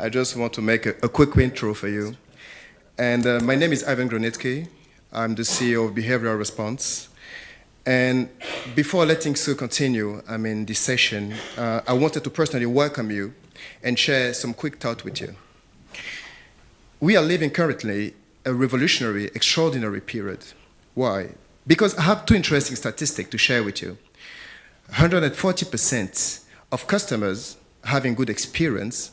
I just want to make a quick intro for you. And my name is Ivan Gronitsky. I'm the CEO of Behavioral Response. And before letting Sue continue, this session, I wanted to personally welcome you and share some quick thought with you. We are living currently a revolutionary, extraordinary period. Why? Because I have two interesting statistics to share with you. 140% of customers having good experience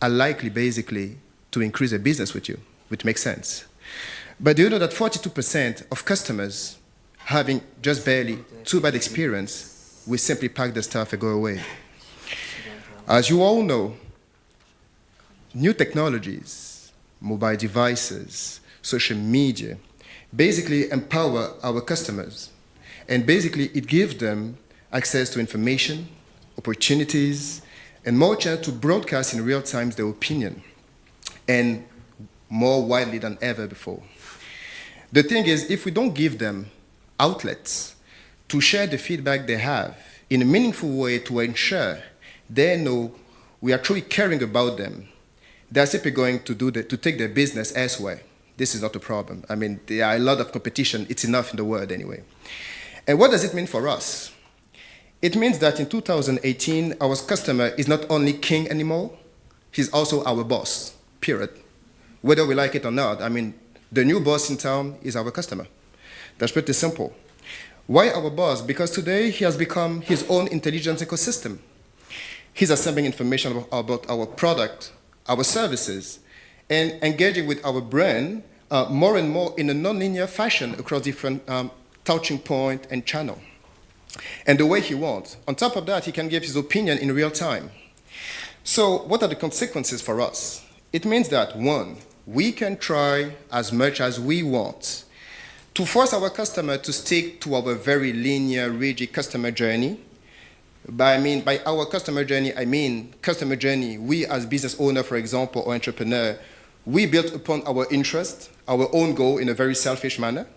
are likely basically to increase their business with you, which makes sense. But do you know that 42% of customers having just barely too bad experience will simply pack the stuff and go away? As you all know, new technologies, mobile devices, social media, basically empower our customers. And basically it gives them access to information, opportunities, and more chance to broadcast in real time their opinion, and more widely than ever before. The thing is, if we don't give them outlets to share the feedback they have in a meaningful way to ensure they know we are truly caring about them, they're simply going to take their business elsewhere. This is not a problem. There are a lot of competition. It's enough in the world anyway. And what does it mean for us? It means that in 2018, our customer is not only king anymore, he's also our boss, period. Whether we like it or not, the new boss in town is our customer. That's pretty simple. Why our boss? Because today he has become his own intelligence ecosystem. He's assembling information about our product, our services, and engaging with our brand more and more in a non-linear fashion across different touching point and channel. And the way he wants. On top of that, he can give his opinion in real time. So what are the consequences for us? It means that, one, we can try as much as we want to force our customer to stick to our very linear, rigid customer journey. By our customer journey, customer journey, we as business owner, for example, or entrepreneur, we built upon our interest, our own goal in a very selfish manner.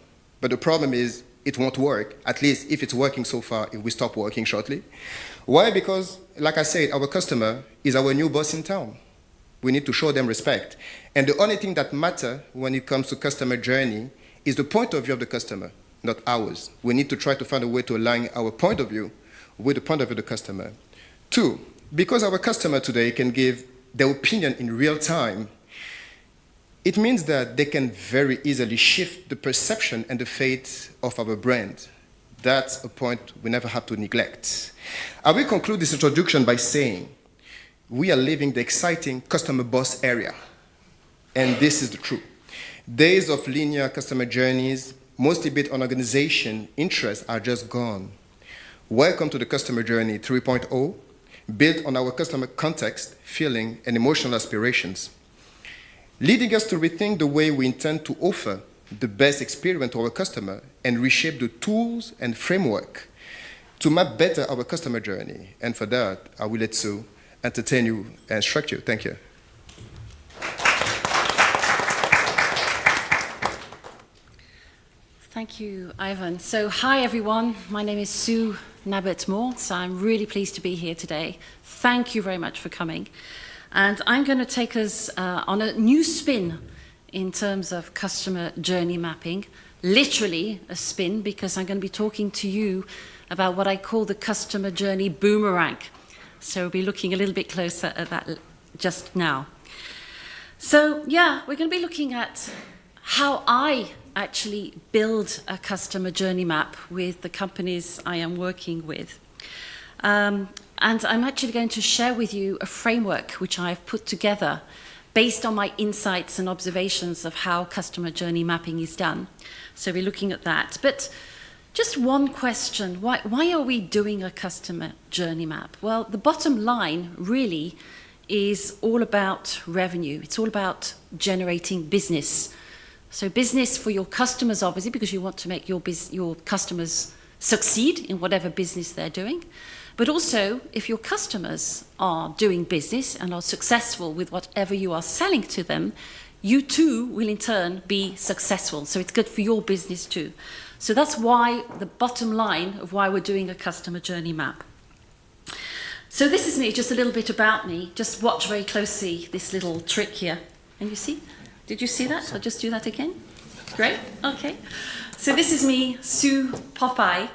But the problem is, it won't work. At least if it's working so far, it will stop working shortly. Why? Because, like I said, our customer is our new boss in town. We need to show them respect. And the only thing that matters when it comes to customer journey is the point of view of the customer, not ours. We need to try to find a way to align our point of view with the point of view of the customer. Two, because our customer today can give their opinion in real time, it means that they can very easily shift the perception and the fate of our brand. That's a point we never have to neglect. I will conclude this introduction by saying we are living the exciting customer boss era. And this is the truth. Days of linear customer journeys, mostly built on organization interests, are just gone. Welcome to the customer journey 3.0, built on our customer context, feeling, and emotional aspirations, leading us to rethink the way we intend to offer the best experience to our customer and reshape the tools and framework to map better our customer journey. And for that, I will let Sue entertain you and instruct you. Thank you. Thank you, Ivan. So, hi everyone. My name is Sue Nabbett-Moore, so I'm really pleased to be here today. Thank you very much for coming. And I'm going to take us on a new spin in terms of customer journey mapping, literally a spin, because I'm going to be talking to you about what I call the customer journey boomerang. So we'll be looking a little bit closer at that just now. So yeah, we're going to be looking at how I actually build a customer journey map with the companies I am working with. And I'm actually going to share with you a framework which I've put together based on my insights and observations of how customer journey mapping is done. So we're looking at that. But just one question, why are we doing a customer journey map? Well, the bottom line really is all about revenue. It's all about generating business. So business for your customers, obviously, because you want to make your customers succeed in whatever business they're doing. But also, if your customers are doing business and are successful with whatever you are selling to them, you too will in turn be successful. So it's good for your business too. So that's why the bottom line of why we're doing a customer journey map. So this is me, just a little bit about me. Just watch very closely this little trick here. And you see? Did you see that? I'll just do that again. Great, okay. So this is me, Sue Popeye.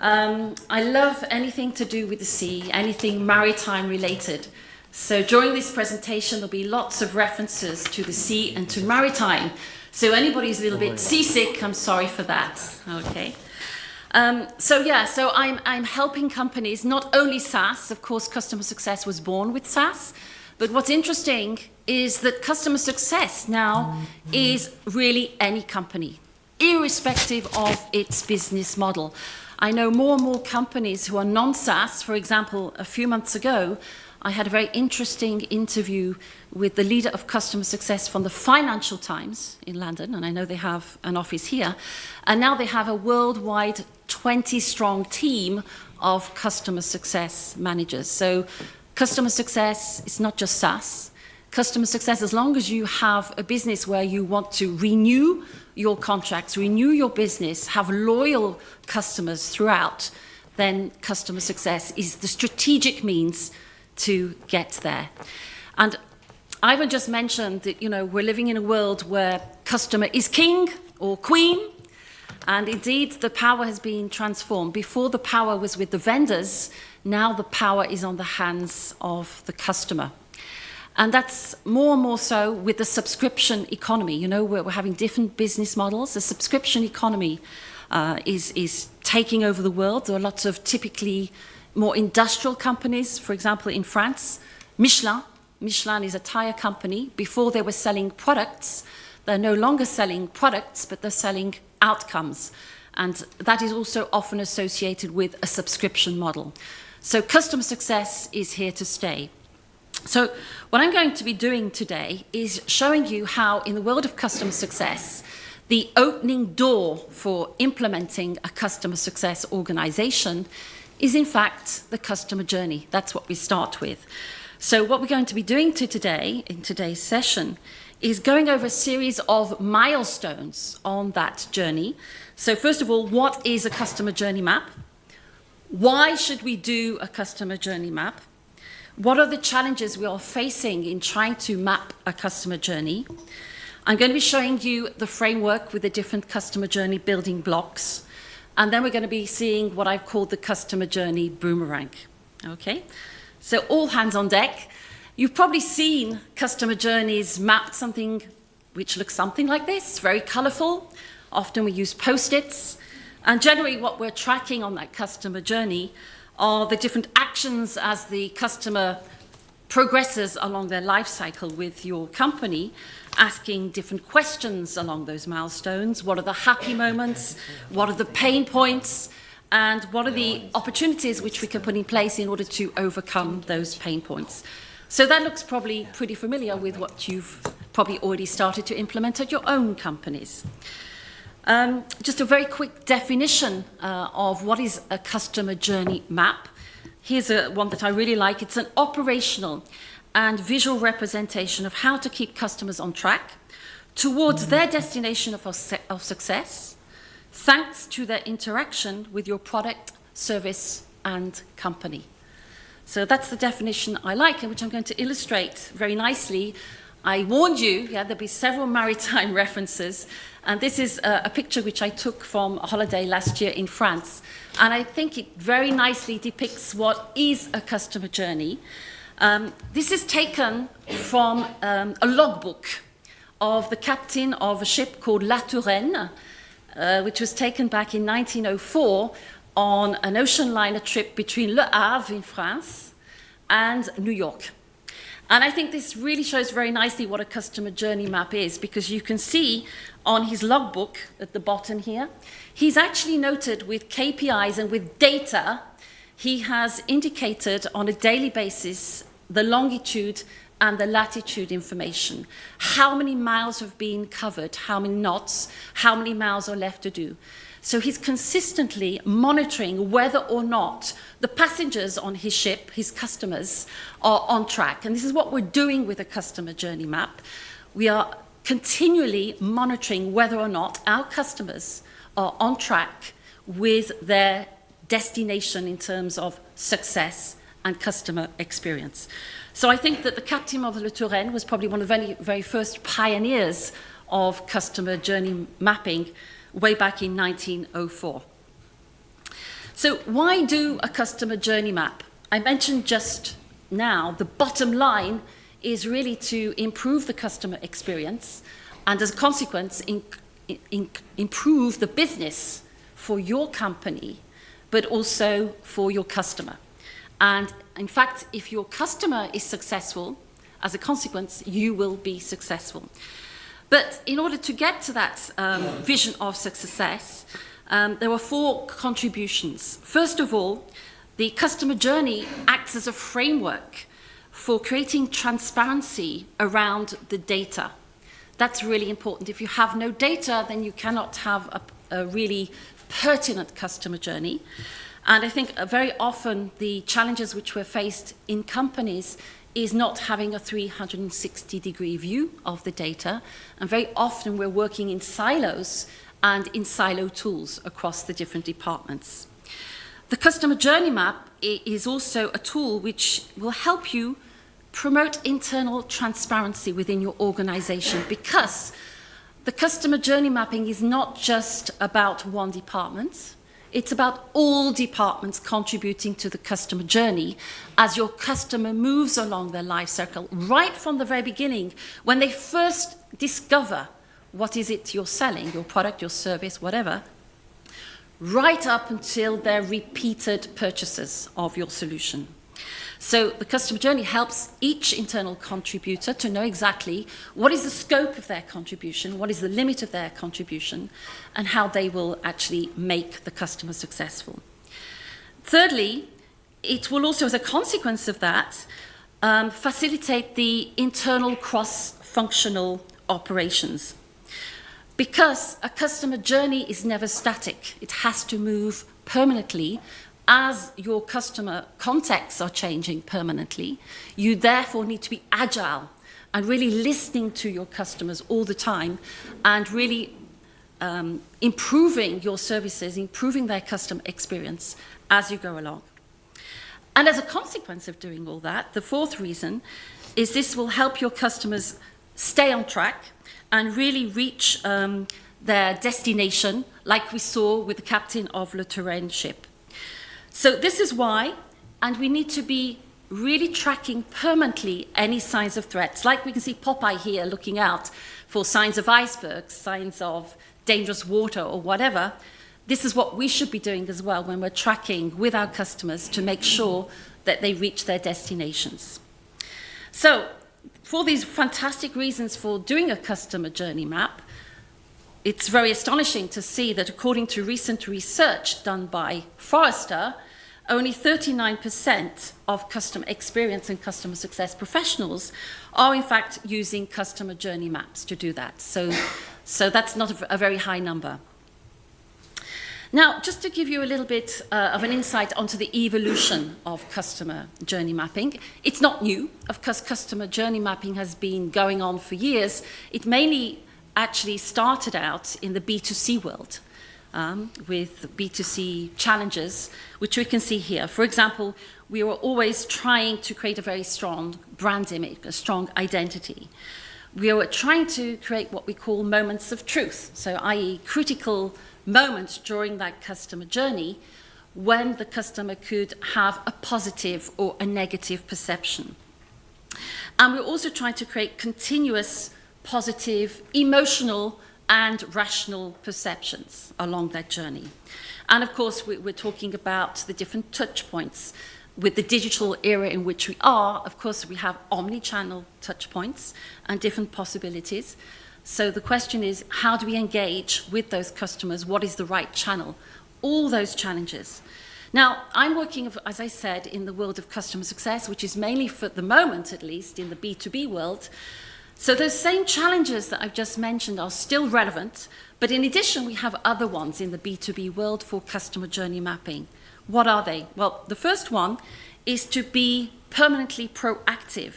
I love anything to do with the sea, anything maritime related. So during this presentation, there'll be lots of references to the sea and to maritime. So anybody who's a little bit seasick, I'm sorry for that, okay. So I'm helping companies, not only SaaS, of course, customer success was born with SaaS, but what's interesting is that customer success now is really any company, irrespective of its business model. I know more and more companies who are non-SaaS. For example, a few months ago, I had a very interesting interview with the leader of customer success from the Financial Times in London, and I know they have an office here, and now they have a worldwide 20-strong team of customer success managers. So customer success is not just SaaS. Customer success, as long as you have a business where you want to renew your contracts, renew your business, have loyal customers throughout, then customer success is the strategic means to get there. And Ivan just mentioned that, you know, we're living in a world where customer is king or queen, and indeed the power has been transformed. Before, the power was with the vendors, now the power is on the hands of the customer. And that's more and more so with the subscription economy. You know, we're having different business models. The subscription economy is taking over the world. There are lots of typically more industrial companies. For example, in France, Michelin. Michelin is a tire company. Before they were selling products, they're no longer selling products, but they're selling outcomes. And that is also often associated with a subscription model. So customer success is here to stay. So what I'm going to be doing today is showing you how, in the world of customer success, the opening door for implementing a customer success organization is, in fact, the customer journey. That's what we start with. So what we're going to be doing today, in today's session, is going over a series of milestones on that journey. So first of all, what is a customer journey map? Why should we do a customer journey map? What are the challenges we are facing in trying to map a customer journey? I'm going to be showing you the framework with the different customer journey building blocks. And then we're going to be seeing what I've called the customer journey boomerang. Okay? So all hands on deck. You've probably seen customer journeys mapped something which looks something like this, very colorful. Often we use Post-its. And generally what we're tracking on that customer journey are the different actions as the customer progresses along their life cycle with your company, asking different questions along those milestones. What are the happy moments? What are the pain points? And what are the opportunities which we can put in place in order to overcome those pain points? So that looks probably pretty familiar with what you've probably already started to implement at your own companies. Just a very quick definition of what is a customer journey map. Here's one that I really like. It's an operational and visual representation of how to keep customers on track towards their destination of success, thanks to their interaction with your product, service, and company. So that's the definition I like, and which I'm going to illustrate very nicely. I warned you, there'll be several maritime references, and this is a picture which I took from a holiday last year in France. And I think it very nicely depicts what is a customer journey. This is taken from a logbook of the captain of a ship called La Touraine, which was taken back in 1904 on an ocean liner trip between Le Havre in France and New York. And I think this really shows very nicely what a customer journey map is, because you can see on his logbook at the bottom here, he's actually noted with KPIs and with data, he has indicated on a daily basis the longitude and the latitude information. How many miles have been covered, how many knots, how many miles are left to do. So he's consistently monitoring whether or not the passengers on his ship, his customers, are on track. And this is what we're doing with a customer journey map. We are continually monitoring whether or not our customers are on track with their destination in terms of success and customer experience. So I think that the Captain of Le Touraine was probably one of the very, very first pioneers of customer journey mapping way back in 1904. So why do a customer journey map? I mentioned just now the bottom line is really to improve the customer experience and as a consequence improve the business for your company but also for your customer. And in fact, if your customer is successful, as a consequence, you will be successful. But in order to get to that vision of success, there were 4 contributions. First of all, the customer journey acts as a framework for creating transparency around the data. That's really important. If you have no data, then you cannot have a really pertinent customer journey. And I think very often the challenges which we're faced in companies is not having a 360-degree view of the data. And very often we're working in silos and in silo tools across the different departments. The customer journey map is also a tool which will help you promote internal transparency within your organization, because the customer journey mapping is not just about one department. It's about all departments contributing to the customer journey as your customer moves along their life cycle, right from the very beginning, when they first discover what is it you're selling, your product, your service, whatever, right up until their repeated purchases of your solution. So the customer journey helps each internal contributor to know exactly what is the scope of their contribution, what is the limit of their contribution, and how they will actually make the customer successful. Thirdly, it will also, as a consequence of that, facilitate the internal cross-functional operations. Because a customer journey is never static. It has to move permanently as your customer contexts are changing permanently. You therefore need to be agile and really listening to your customers all the time and really improving your services, improving their customer experience as you go along. And as a consequence of doing all that, the 4th reason is this will help your customers stay on track and really reach their destination, like we saw with the Captain of Le Touraine ship. So this is why, and we need to be really tracking permanently any signs of threats. Like we can see Popeye here looking out for signs of icebergs, signs of dangerous water or whatever. This is what we should be doing as well when we're tracking with our customers to make sure that they reach their destinations. So for these fantastic reasons for doing a customer journey map, it's very astonishing to see that according to recent research done by Forrester, only 39% of customer experience and customer success professionals are in fact using customer journey maps to do that. So that's not a very high number. Now, just to give you a little bit of an insight onto the evolution of customer journey mapping, it's not new. Of course, customer journey mapping has been going on for years. It mainly actually started out in the B2C world. With B2C challenges, which we can see here. For example, we were always trying to create a very strong brand image, a strong identity. We were trying to create what we call moments of truth, so i.e. critical moments during that customer journey when the customer could have a positive or a negative perception. And we're also trying to create continuous positive, emotional, and rational perceptions along that journey. And of course, we're talking about the different touch points. With the digital era in which we are, of course, we have omni-channel touch points and different possibilities. So the question is, how do we engage with those customers? What is the right channel? All those challenges. Now, I'm working, as I said, in the world of customer success, which is mainly, for the moment at least, in the B2B world. So those same challenges that I've just mentioned are still relevant, but in addition, we have other ones in the B2B world for customer journey mapping. What are they? Well, the first one is to be permanently proactive,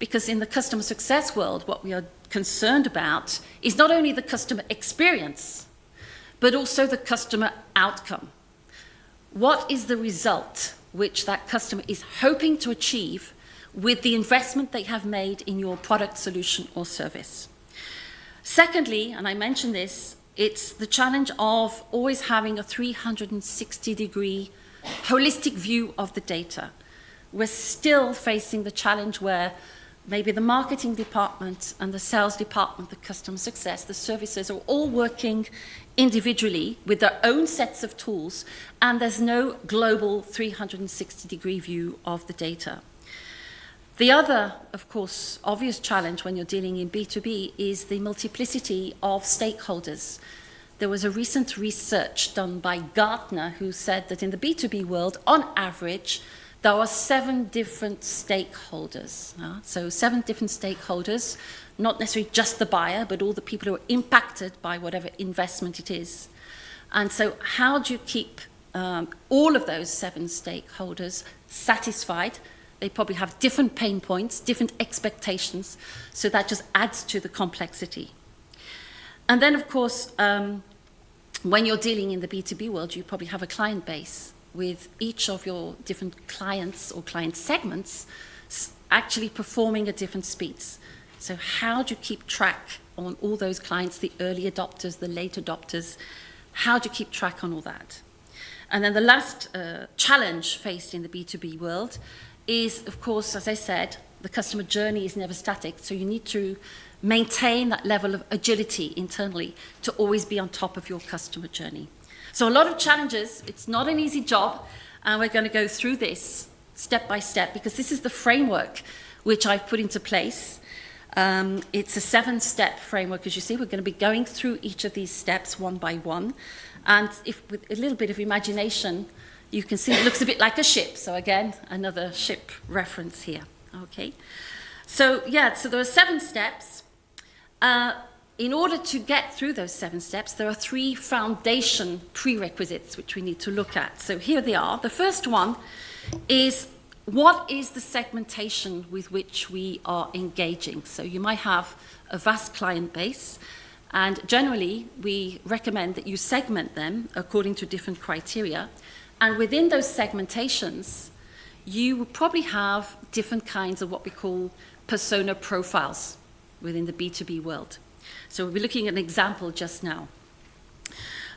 because in the customer success world, what we are concerned about is not only the customer experience, but also the customer outcome. What is the result? which that customer is hoping to achieve with the investment they have made in your product, solution, or service. Secondly, and I mentioned this, it's the challenge of always having a 360-degree holistic view of the data. We're still facing the challenge where maybe the marketing department and the sales department, the customer success, the services are all working individually with their own sets of tools, and there's no global 360-degree view of the data. The other, of course, obvious challenge when you're dealing in B2B is the multiplicity of stakeholders. There was a recent research done by Gartner who said that in the B2B world, on average, there are 7 different stakeholders. So 7 different stakeholders, not necessarily just the buyer, but all the people who are impacted by whatever investment it is. And so how do you keep all of those 7 stakeholders satisfied? They probably have different pain points, different expectations, so that just adds to the complexity. And then, of course, when you're dealing in the B2B world, you probably have a client base with each of your different clients or client segments actually performing at different speeds. So how do you keep track on all those clients, the early adopters, the late adopters? How do you keep track on all that? And then the last challenge faced in the B2B world is, of course, as I said, the customer journey is never static, so you need to maintain that level of agility internally to always be on top of your customer journey. So a lot of challenges. It's not an easy job, and we're going to go through this step by step because this is the framework which I've put into place. It's a 7-step framework, as you see. We're going to be going through each of these steps one by one, and if with a little bit of imagination, you can see it looks a bit like a ship. So again, another ship reference here. Okay. So yeah, so there are 7 steps. In order to get through those 7 steps, there are 3 foundation prerequisites which we need to look at. So here they are. The first one is, what is the segmentation with which we are engaging? So you might have a vast client base, and generally we recommend that you segment them according to different criteria. And within those segmentations, you will probably have different kinds of what we call persona profiles within the B2B world. So we'll be looking at an example just now.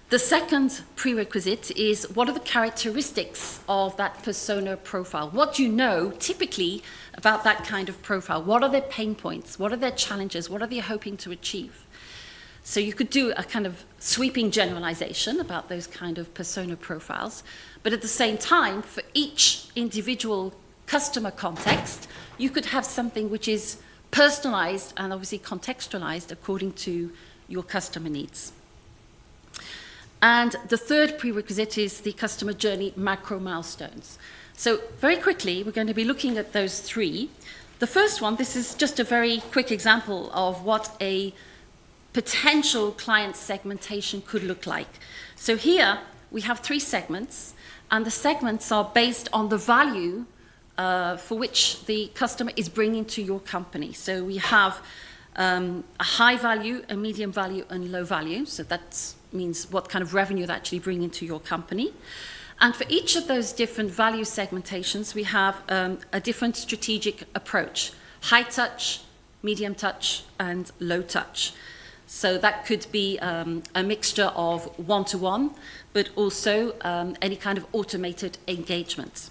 The second prerequisite is, what are the characteristics of that persona profile? What do you know typically about that kind of profile? What are their pain points? What are their challenges? What are they hoping to achieve? So you could do a kind of sweeping generalization about those kind of persona profiles, but at the same time, for each individual customer context, you could have something which is personalized and obviously contextualized according to your customer needs. And the third prerequisite is the customer journey macro milestones. So very quickly, we're going to be looking at those 3. The first one, this is just a very quick example of what a potential client segmentation could look like. So here we have 3 segments, and the segments are based on the value for which the customer is bringing to your company. So we have a high value, a medium value, and low value. So that means what kind of revenue they're actually bringing to your company. And for each of those different value segmentations, we have a different strategic approach: high touch, medium touch, and low touch. So that could be a mixture of one-to-one, but also any kind of automated engagement.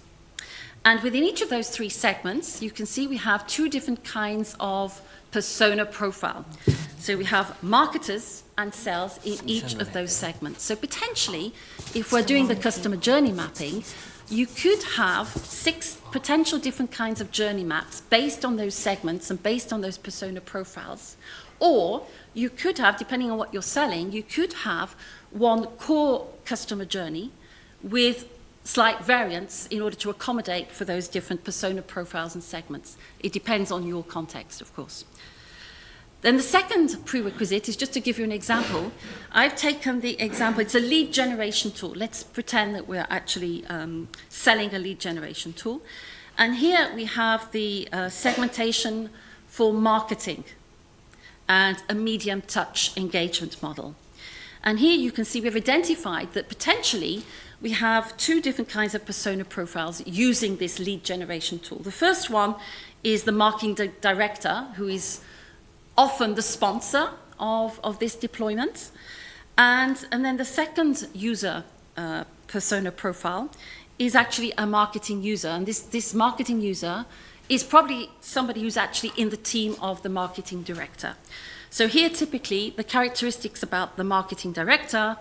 And within each of those 3 segments, you can see we have 2 different kinds of persona profile. So we have marketers and sales in each of those segments. So potentially, if we're doing the customer journey mapping, you could have 6 potential different kinds of journey maps based on those segments and based on those persona profiles. Or you could have, depending on what you're selling, you could have one core customer journey with slight variants in order to accommodate for those different persona profiles and segments. It depends on your context, of course. Then the second prerequisite is, just to give you an example, I've taken the example, it's a lead generation tool. Let's pretend that we're actually selling a lead generation tool. And here we have the segmentation for marketing and a medium touch engagement model. And here you can see we've identified that potentially we have two different kinds of persona profiles using this lead generation tool. The first one is the marketing director, who is often the sponsor of this deployment. And then the second user persona profile is actually a marketing user. And this marketing user is probably somebody who's actually in the team of the marketing director. So here, typically, the characteristics about the marketing director,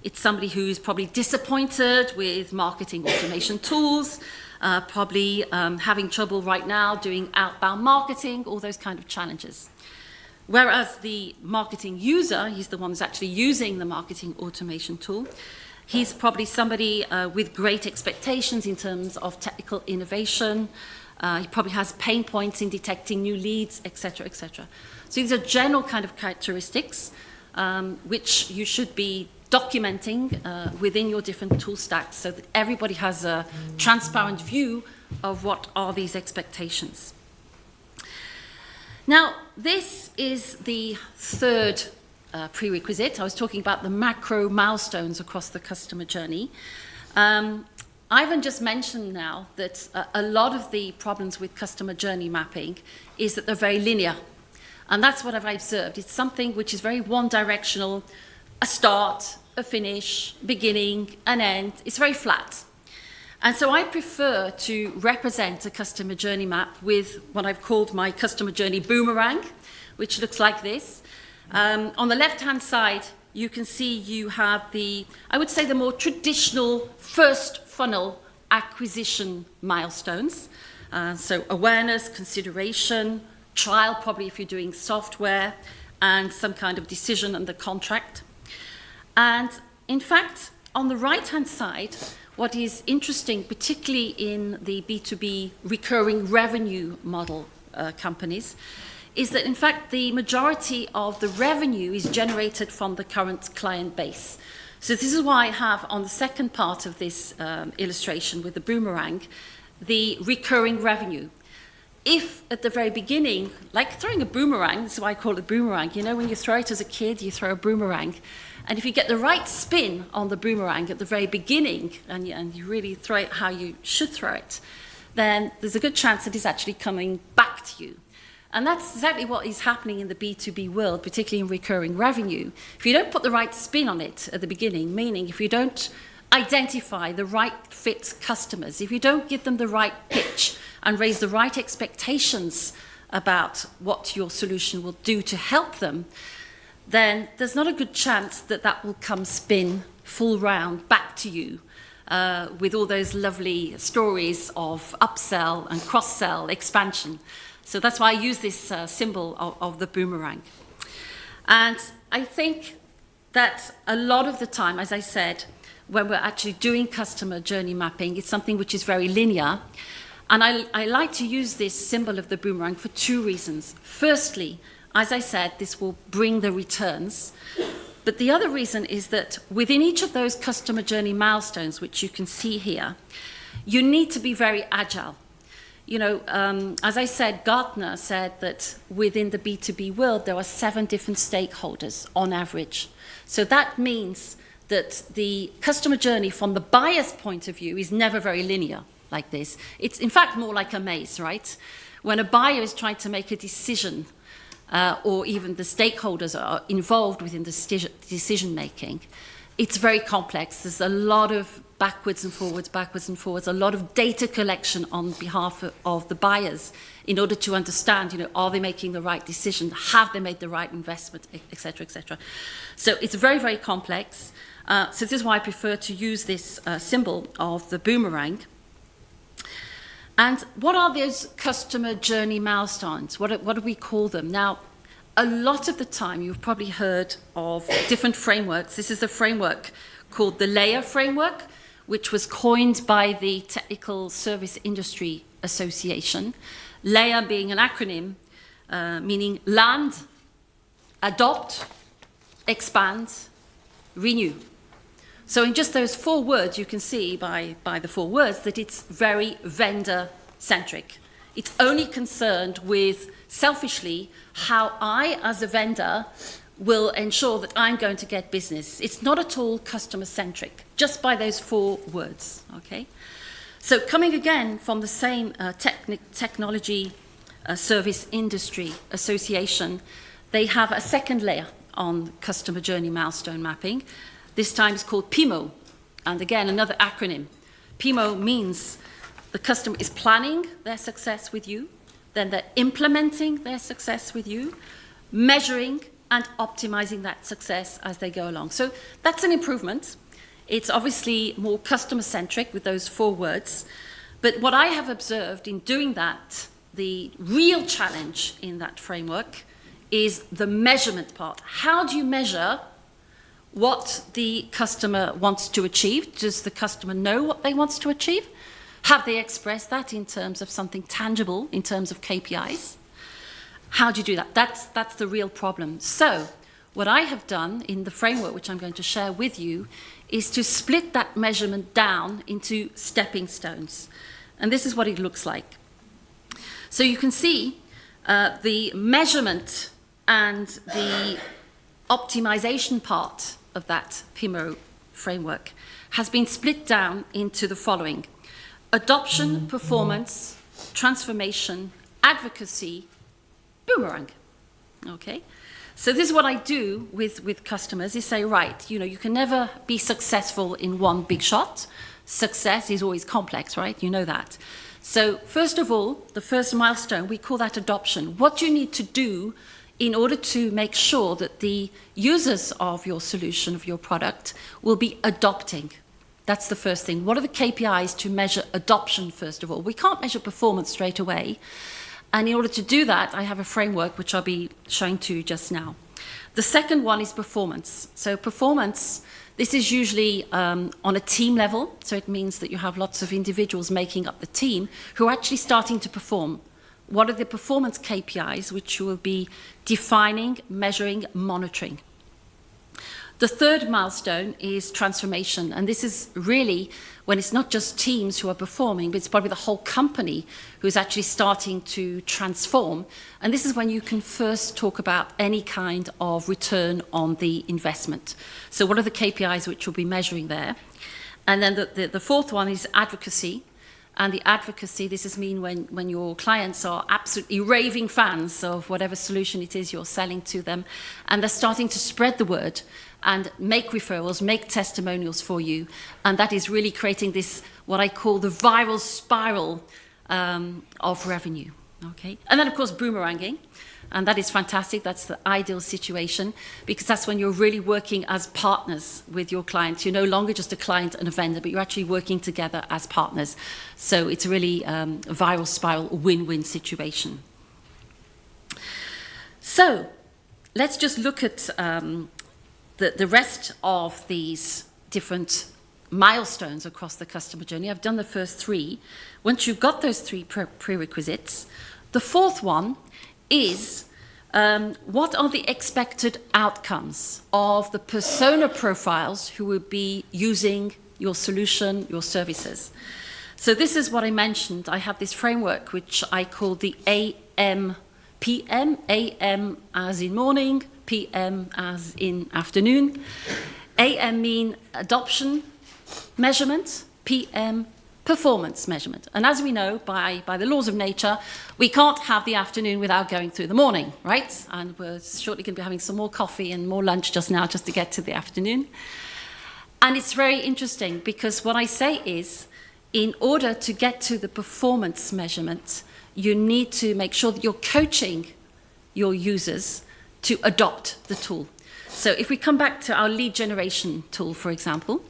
it's somebody who's probably disappointed with marketing automation tools, probably having trouble right now doing outbound marketing, all those kind of challenges. Whereas the marketing user, he's the one who's actually using the marketing automation tool, he's probably somebody with great expectations in terms of technical innovation. He probably has pain points in detecting new leads, etc., etc. So these are general kind of characteristics which you should be documenting within your different tool stacks so that everybody has a transparent view of what are these expectations. Now, this is the third prerequisite. I was talking about the macro milestones across the customer journey. Ivan just mentioned now that a lot of the problems with customer journey mapping is that they're very linear. And that's what I've observed. It's something which is very one-directional, a start, a finish, beginning, an end. It's very flat. And so I prefer to represent a customer journey map with what I've called my customer journey boomerang, which looks like this. On the left-hand side, you can see you have I would say the more traditional first funnel acquisition milestones. So awareness, consideration, trial, probably if you're doing software, and some kind of decision and the contract. And in fact, on the right-hand side, what is interesting, particularly in the B2B recurring revenue model companies, is that in fact the majority of the revenue is generated from the current client base. So this is why I have on the second part of this illustration with the boomerang, the recurring revenue. If at the very beginning, like throwing a boomerang, this is why I call it boomerang, you know, when you throw it as a kid, you throw a boomerang. And if you get the right spin on the boomerang at the very beginning, and you really throw it how you should throw it, then there's a good chance that it's actually coming back to you. And that's exactly what is happening in the B2B world, particularly in recurring revenue. If you don't put the right spin on it at the beginning, meaning if you don't identify the right fit customers, if you don't give them the right pitch and raise the right expectations about what your solution will do to help them, then there's not a good chance that that will come spin full round back to you with all those lovely stories of upsell and cross-sell expansion. So that's why I use this symbol of the boomerang. And I think that a lot of the time, as I said, when we're actually doing customer journey mapping, it's something which is very linear. And I like to use this symbol of the boomerang for two reasons. Firstly, as I said, this will bring the returns. But the other reason is that within each of those customer journey milestones, which you can see here, you need to be very agile. You know, as I said, Gartner said that within the B2B world, there are 7 different stakeholders on average. So that means that the customer journey from the buyer's point of view is never very linear like this. It's in fact more like a maze, right? When a buyer is trying to make a decision, or even the stakeholders are involved within the decision making, it's very complex. There's a lot of backwards and forwards, a lot of data collection on behalf of the buyers in order to understand, you know, are they making the right decision? Have they made the right investment, et cetera, et cetera. So it's very, very complex. So this is why I prefer to use this symbol of the boomerang. And what are those customer journey milestones? What do we call them? Now, a lot of the time you've probably heard of different frameworks. This is a framework called the LAER framework, which was coined by the Technical Service Industry Association. LAER being an acronym, meaning land, adopt, expand, renew. So in just those 4 words, you can see by the 4 words that it's very vendor-centric. It's only concerned with, selfishly, how I, as a vendor, will ensure that I'm going to get business. It's not at all customer-centric, just by those 4 words, okay? So coming again from the same technology service industry association, they have a second layer on customer journey milestone mapping. This time it's called PIMO, and again, another acronym. PIMO means the customer is planning their success with you, then they're implementing their success with you, measuring and optimizing that success as they go along. So that's an improvement. It's obviously more customer-centric with those 4 words. But what I have observed in doing that, the real challenge in that framework is the measurement part. How do you measure what the customer wants to achieve? Does the customer know what they want to achieve? Have they expressed that in terms of something tangible, in terms of KPIs? How do you do that? That's the real problem. So what I have done in the framework, which I'm going to share with you, is to split that measurement down into stepping stones. And this is what it looks like. So you can see the measurement and the optimization part of that PIMO framework has been split down into the following: adoption, performance, transformation, advocacy, boomerang. Okay? So this is what I do with customers, is say, right, you can never be successful in one big shot. Success is always complex, right? You know that. So first of all, the first milestone, we call that adoption. What do you need to do in order to make sure that the users of your solution, of your product, will be adopting? That's the first thing. What are the KPIs to measure adoption, first of all? We can't measure performance straight away. And in order to do that, I have a framework which I'll be showing to you just now. The second one is performance. So performance, this is usually on a team level. So it means that you have lots of individuals making up the team who are actually starting to perform. What are the performance KPIs which you will be defining, measuring, monitoring? The third milestone is transformation, and this is really when it's not just teams who are performing, but it's probably the whole company who's actually starting to transform. And this is when you can first talk about any kind of return on the investment. So what are the KPIs which you'll be measuring there? And then the fourth one is advocacy. And the advocacy, this is mean when your clients are absolutely raving fans of whatever solution it is you're selling to them, and they're starting to spread the word and make referrals, make testimonials for you. And that is really creating this, what I call the viral spiral of revenue. Okay? And then, of course, boomeranging. And that is fantastic. That's the ideal situation, because that's when you're really working as partners with your clients. You're no longer just a client and a vendor, but you're actually working together as partners. So it's really a viral spiral win-win situation. So let's just look at the rest of these different milestones across the customer journey. I've done the first 3. Once you've got those 3 prerequisites, the fourth one is what are the expected outcomes of the persona profiles who will be using your solution, your services. So this is what I mentioned. I have this framework which I call the AM/PM, AM as in morning, PM as in afternoon. AM mean adoption measurement, PM performance measurement. And as we know, by the laws of nature, we can't have the afternoon without going through the morning, right? And we're shortly going to be having some more coffee and more lunch just now, just to get to the afternoon. And it's very interesting, because what I say is, in order to get to the performance measurement, you need to make sure that you're coaching your users to adopt the tool. So if we come back to our lead generation tool, for example,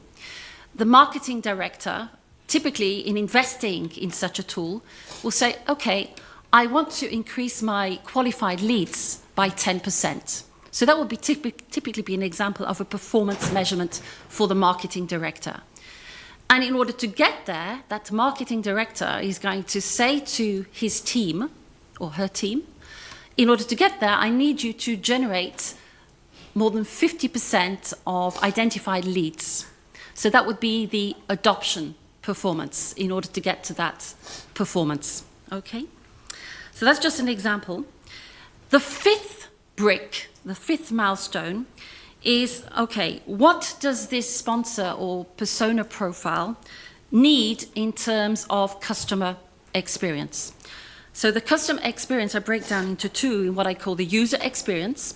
the marketing director, typically in investing in such a tool, will say, okay, I want to increase my qualified leads by 10%. So that would be typically be an example of a performance measurement for the marketing director. And in order to get there, that marketing director is going to say to his team, or her team, in order to get there, I need you to generate more than 50% of identified leads. So that would be the adoption performance in order to get to that performance. Okay? So that's just an example. The fifth brick, the fifth milestone, is, okay, what does this sponsor or persona profile need in terms of customer experience? So the customer experience I break down into two in what I call the user experience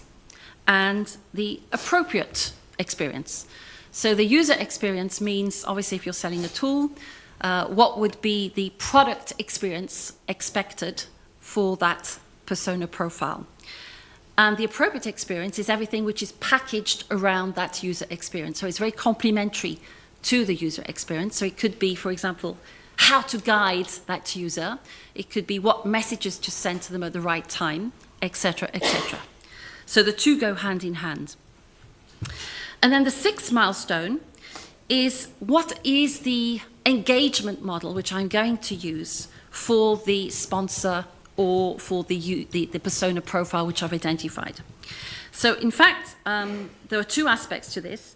and the appropriate experience. So the user experience means, obviously, if you're selling a tool, what would be the product experience expected for that persona profile? And the appropriate experience is everything which is packaged around that user experience. So it's very complementary to the user experience. So it could be, for example, how to guide that user. It could be what messages to send to them at the right time, etc., etc. So the two go hand in hand. And then the sixth milestone is, what is the engagement model which I'm going to use for the sponsor or for the persona profile which I've identified. So in fact, there are two aspects to this.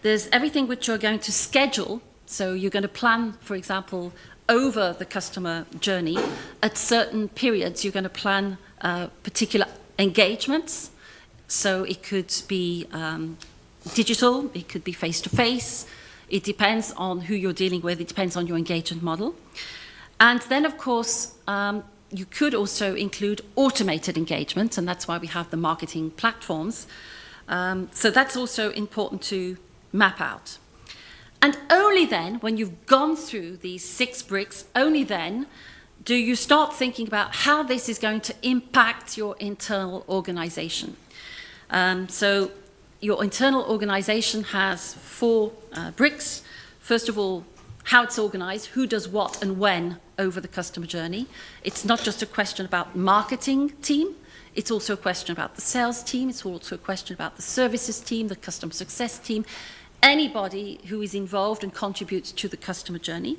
There's everything which you're going to schedule. So you're going to plan, for example, over the customer journey. At certain periods, you're going to plan particular engagements. So it could be digital, it could be face-to-face. It depends on who you're dealing with. It depends on your engagement model. And then, of course, you could also include automated engagement, and that's why we have the marketing platforms. So that's also important to map out. And only then, when you've gone through these 6 bricks, only then do you start thinking about how this is going to impact your internal organization. So your internal organization has 4 bricks. First of all, how it's organized, who does what and when over the customer journey. It's not just a question about marketing team, it's also a question about the sales team, it's also a question about the services team, the customer success team, anybody who is involved and contributes to the customer journey.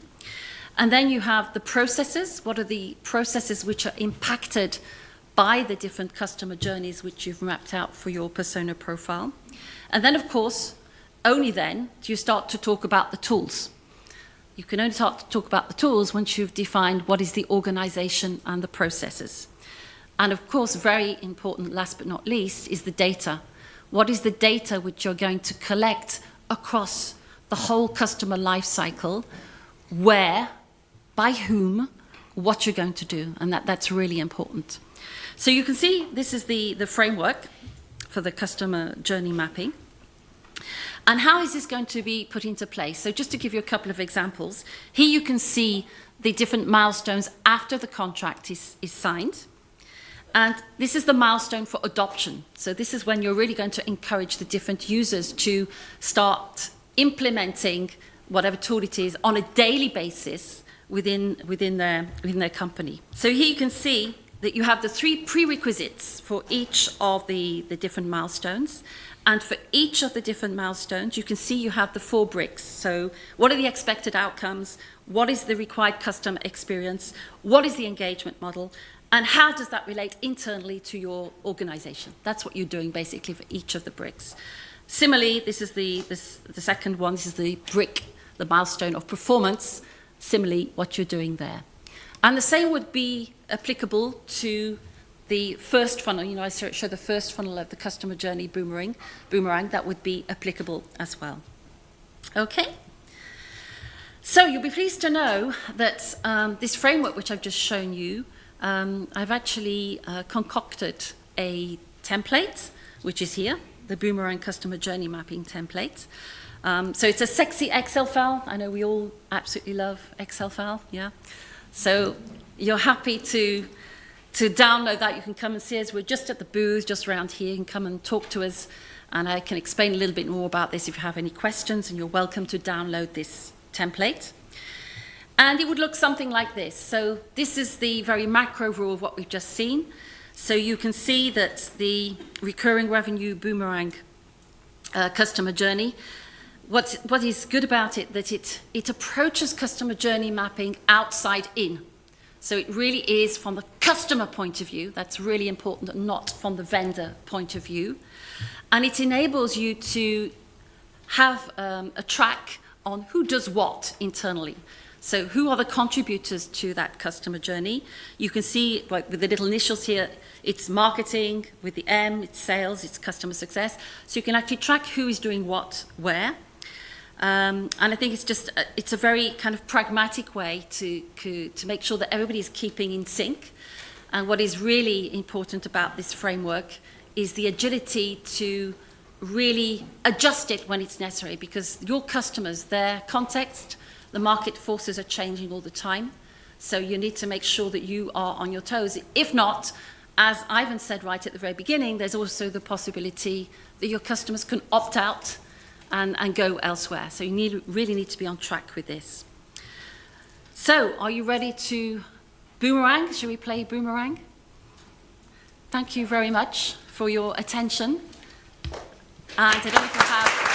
And then you have the processes. What are the processes which are impacted by the different customer journeys which you've mapped out for your persona profile? And then, of course, only then do you start to talk about the tools. You can only start to talk about the tools once you've defined what is the organization and the processes. And of course, very important, last but not least, is the data. What is the data which you're going to collect across the whole customer life cycle? Where, by whom, what you're going to do, and that's really important. So you can see this is the framework for the customer journey mapping. And how is this going to be put into place? So just to give you a couple of examples, here you can see the different milestones after the contract is signed. And this is the milestone for adoption. So this is when you're really going to encourage the different users to start implementing whatever tool it is on a daily basis within their company. So here you can see that you have the 3 prerequisites for each of the different milestones. And for each of the different milestones, you can see you have the 4 bricks. So what are the expected outcomes? What is the required customer experience? What is the engagement model? And how does that relate internally to your organization? That's what you're doing basically for each of the bricks. Similarly, this is the second one. This is the brick, the milestone of performance. Similarly, what you're doing there. And the same would be applicable to the first funnel. You know, I show the first funnel of the customer journey boomerang, that would be applicable as well. Okay. So you'll be pleased to know that this framework which I've just shown you, I've actually concocted a template, which is here, the Boomerang Customer Journey Mapping template. So it's a sexy Excel file. I know we all absolutely love Excel file, yeah? So you're happy to download that. You can come and see us. We're just at the booth, just around here. You can come and talk to us, and I can explain a little bit more about this if you have any questions, and you're welcome to download this template. And it would look something like this. So this is the very macro rule of what we've just seen. So you can see that the recurring revenue boomerang customer journey, what is good about it, that it approaches customer journey mapping outside in. So it really is from the customer point of view. That's really important, not from the vendor point of view. And it enables you to have a track on who does what internally. So who are the contributors to that customer journey? You can see, like, with the little initials here, it's marketing. With the M, it's sales, it's customer success. So you can actually track who is doing what, where. And I think it's a very kind of pragmatic way to make sure that everybody is keeping in sync. And what is really important about this framework is the agility to really adjust it when it's necessary, because your customers, their context, the market forces are changing all the time. So you need to make sure that you are on your toes. If not, as Ivan said right at the very beginning, there's also the possibility that your customers can opt out and go elsewhere. So you really need to be on track with this. So are you ready to boomerang? Shall we play boomerang? Thank you very much for your attention. And I don't know if you have